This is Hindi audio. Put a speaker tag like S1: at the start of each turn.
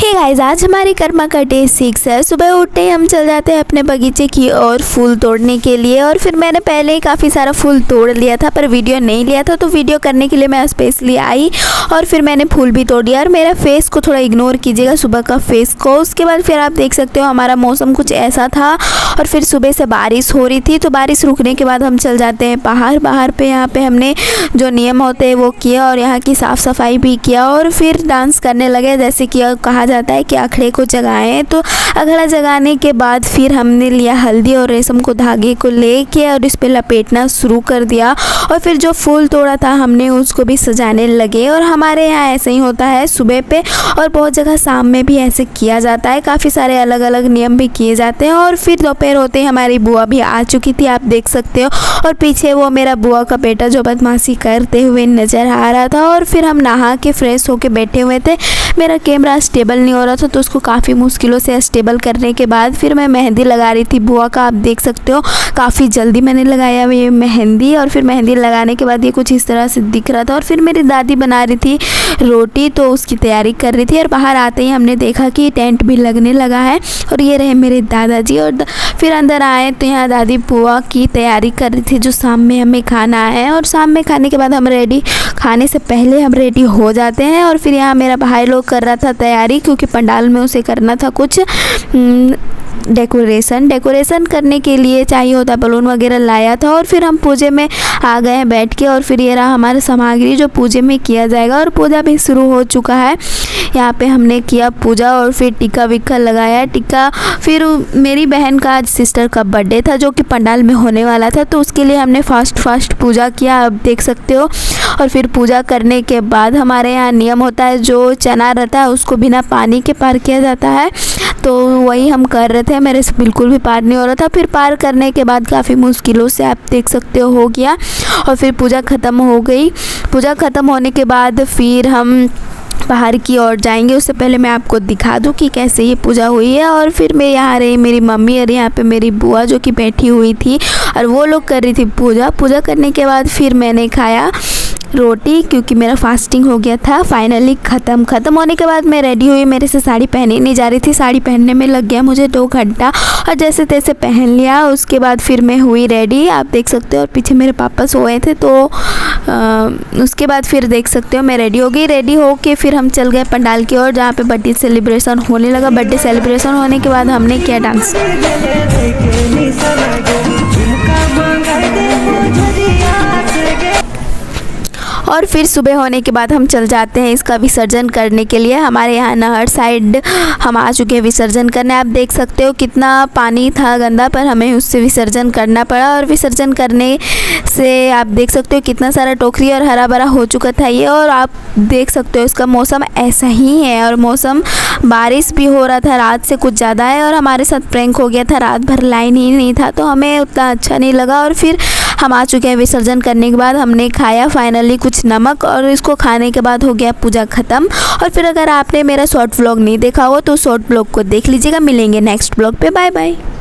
S1: हे गाइस, आज हमारी कर्मा का डे 6 है। सुबह उठते ही हम चल जाते हैं अपने बगीचे की और फूल तोड़ने के लिए। और फिर मैंने पहले ही काफ़ी सारा फूल तोड़ लिया था पर वीडियो नहीं लिया था, तो वीडियो करने के लिए मैं स्पेशली आई और फिर मैंने फूल भी तोड़ दिया। और मेरा फेस को थोड़ा इग्नोर कीजिएगा, सुबह का फेस को। उसके बाद फिर आप देख सकते हो हमारा मौसम कुछ ऐसा था और फिर सुबह से बारिश हो रही थी। तो बारिश रुकने के बाद हम चल जाते हैं बाहर पे। यहाँ पे हमने जो नियम होते हैं वो किया और यहाँ की साफ़ सफाई भी किया और फिर डांस करने लगे। जैसे कि कहा जाता है कि अखड़े को जगाएं, तो अखड़ा जगाने के बाद फिर हमने लिया हल्दी और रेशम को धागे को लेके और इस पे लपेटना शुरू कर दिया। और फिर जो फूल तोड़ा था हमने उसको भी सजाने लगे। और हमारे यहाँ ऐसे ही होता है सुबह पे, और बहुत जगह शाम में भी ऐसे किया जाता है। काफ़ी सारे अलग अलग नियम भी किए जाते हैं। और फिर दोपहर होते ही हमारी बुआ भी आ चुकी थी, आप देख सकते हो। और पीछे वो मेरा बुआ का बेटा जो बदमाशी करते हुए नज़र आ रहा था। और फिर हम नहा के फ्रेश होके बैठे हुए थे। मेरा कैमरा स्टेबल नहीं हो रहा था, तो उसको काफ़ी मुश्किलों से स्टेबल करने के बाद फिर मैं मेहंदी लगा रही थी बुआ का। आप देख सकते हो काफ़ी जल्दी मैंने लगाया ये मेहंदी। और फिर मेहंदी लगाने के बाद ये कुछ इस तरह से दिख रहा था। और फिर मेरी दादी बना रही थी रोटी, तो उसकी तैयारी कर रही थी। और बाहर आते ही हमने देखा कि टेंट भी लगने लगा है और ये रहे मेरे दादाजी। और फिर अंदर आए तो यहाँ दादी बुआ की तैयारी कर रही थी जो शाम में हमें खाना है। और शाम में खाने के बाद हम खाने से पहले हम रेडी हो जाते हैं। और फिर यहाँ मेरा भाई लोग कर रहा था तैयारी, क्योंकि पंडाल में उसे करना था कुछ डेकोरेशन करने के लिए चाहिए होता, बलून वगैरह लाया था। और फिर हम पूजे में आ गए हैं बैठ के। और फिर ये रहा हमारा सामग्री जो पूजे में किया जाएगा। और पूजा भी शुरू हो चुका है। यहाँ पे हमने किया पूजा और फिर टिक्का विक्का लगाया टिक्का। फिर मेरी बहन का आज सिस्टर का बर्थडे था जो कि पंडाल में होने वाला था, तो उसके लिए हमने फास्ट पूजा किया, आप देख सकते हो। और फिर पूजा करने के बाद हमारे यहाँ नियम होता है जो चना रहता है उसको बिना पानी के पार किया जाता है, तो वही हम कर रहे थे। मेरे से बिल्कुल भी पार नहीं हो रहा था। फिर पार करने के बाद काफ़ी मुश्किलों से आप देख सकते हो गया। और फिर पूजा ख़त्म हो गई। पूजा ख़त्म होने के बाद फिर हम बाहर की ओर जाएंगे। उससे पहले मैं आपको दिखा दूं कि कैसे ये पूजा हुई है। और फिर मैं यहाँ रही मेरी मम्मी और यहाँ पे मेरी बुआ जो कि बैठी हुई थी और वो लोग कर रही थी पूजा करने के बाद फिर मैंने खाया रोटी, क्योंकि मेरा फास्टिंग हो गया था। फाइनली ख़त्म होने के बाद मैं रेडी हुई। मेरे से साड़ी पहनी नहीं जा रही थी, साड़ी पहनने में लग गया मुझे 2 घंटा और जैसे तैसे पहन लिया। उसके बाद फिर मैं हुई रेडी, आप देख सकते हो। और पीछे मेरे पापा सोए थे, तो उसके बाद फिर देख सकते हो मैं रेडी हो गई। रेडी हो के फिर हम चल गए पंडाल की ओर जहाँ पे बर्थडे सेलिब्रेशन होने लगा। बर्थडे सेलिब्रेशन होने के बाद हमने किया डांस। और फिर सुबह होने के बाद हम चल जाते हैं इसका विसर्जन करने के लिए। हमारे यहाँ नहर साइड हम आ चुके हैं विसर्जन करने। आप देख सकते हो कितना पानी था गंदा, पर हमें उससे विसर्जन करना पड़ा। और विसर्जन करने से आप देख सकते हो कितना सारा टोकरी और हरा भरा हो चुका था ये। और आप देख सकते हो इसका मौसम ऐसा ही है और मौसम बारिश भी हो रहा था, रात से कुछ ज़्यादा है। और हमारे साथ प्रैंक हो गया था, रात भर लाइन ही नहीं था, तो हमें उतना अच्छा नहीं लगा। और फिर हम आ चुके हैं विसर्जन करने के बाद। हमने खाया फाइनली कुछ नमक और इसको खाने के बाद हो गया पूजा ख़त्म। और फिर अगर आपने मेरा शॉर्ट व्लॉग नहीं देखा हो तो शॉर्ट व्लॉग को देख लीजिएगा। मिलेंगे नेक्स्ट व्लॉग पे, बाय बाय।